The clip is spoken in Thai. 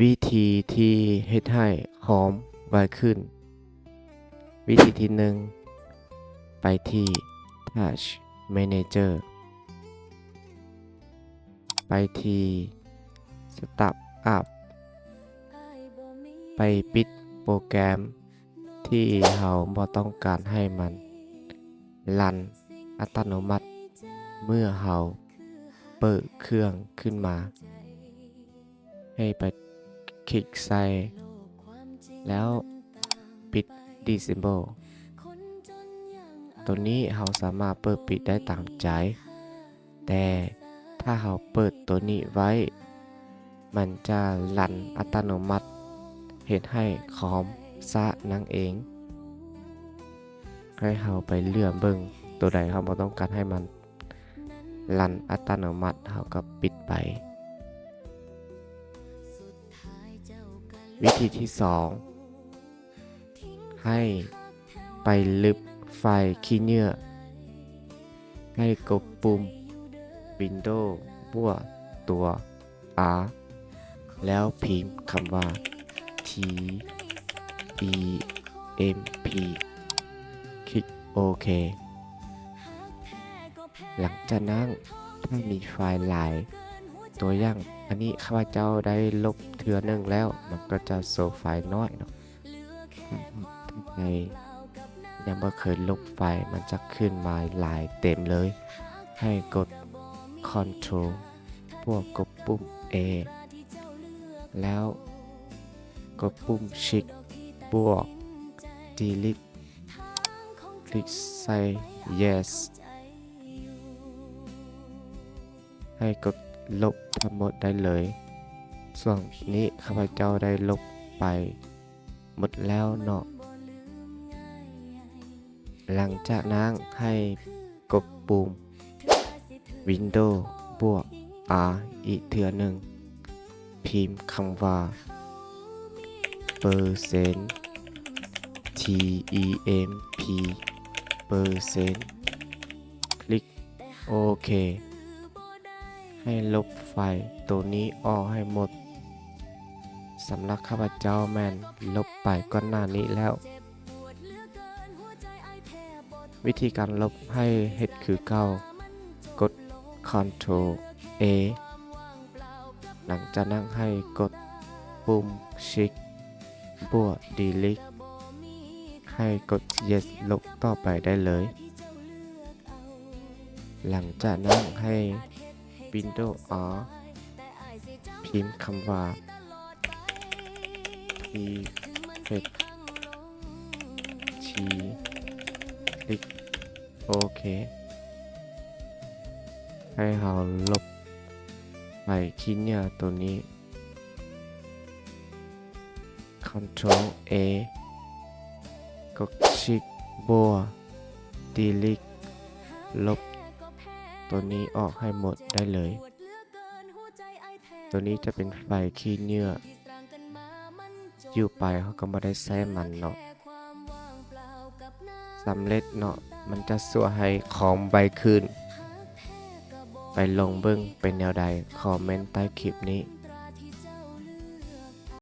วิธีที่เฮ็ดให้หอมไวขึ้น วิธีที่1ไปที่ Touch Manager ไปที่ Startup ไปปิดโปรแกรมที่เราบ่ต้องการให้มันรันอัตโนมัติเมื่อเราเปิดเครื่องขึ้นมา ให้ไปคลิกใส่แล้วปิด Disable ตัวนี้เราสามารถเปิดปิดได้ตามใจ แต่ถ้าเราเปิดตัวนี้ไว้ มันจะรันอัตโนมัติเฮ็ดให้คอมซะนั่งเอง ให้เราไปเลือกเบิ่งตัวใดเราบ่ต้องการให้มันรันอัตโนมัติเราก็ปิดไป วิธีที่2ให้ไปลึบไฟล์ขี้เหงื่อให้กดปุ่ม Windows บวกตัว R แล้วพิมพ์คำว่า TEMP คลิกโอเค หลังจากนั้นถ้ามีไฟล์หลายตัวอย่างอันนี้ข้าพเจ้าได้ลบเทื่อนึงแล้วมันก็จะโซไฟล์น้อยเนาะในยังไม่เคยลบไฟล์มันจะขึ้นมาหลายเต็มเลยให้กด Ctrl บวกกดปุ่ม A แล้วกดปุ่ม Shift บวก Delete คลิกใส่ Yes ให้กดลบทั้งหมดได้เลยส่วนนี้ข้าพเจ้าได้ลบไปหมดแล้วเนาะหลังจากนั้นให้กดปุ่ม Windows บวก R อีกเทื่อนึงพิมพ์คำว่า %TEMP คลิกโอเคให้ลบไฟล์ตัวนี้ออกให้หมดสำหรับข้าพเจ้าแม่นลบไปก่อนหน้านี้แล้ว วิธีการลบให้เฮ็ดคือเก่ากด Ctrl A หลังจากนั้นให้กดปุ่ม Shift บวก Delete ให้กด Yes ลบต่อไปได้เลย หลังจากนั้นให้ Windows R พิมพ์คำว่า THT คลิกโอเคให้เราลบไปขี้เหงื่อตัวนี้ Ctrl A กด Shift บวก Delete ลบตัวนี้ออกให้หมดได้เลยตัวนี้จะเป็นไฟล์ขี้เหงื่ออยู่ไปเขาก็ไม่ได้ใช้มันเนาะสำเร็จเนาะมันจะสั่วให้คอมไวขึ้นไปลงเบิ่งเป็นแนวใดคอมเมนต์ใต้คลิปนี้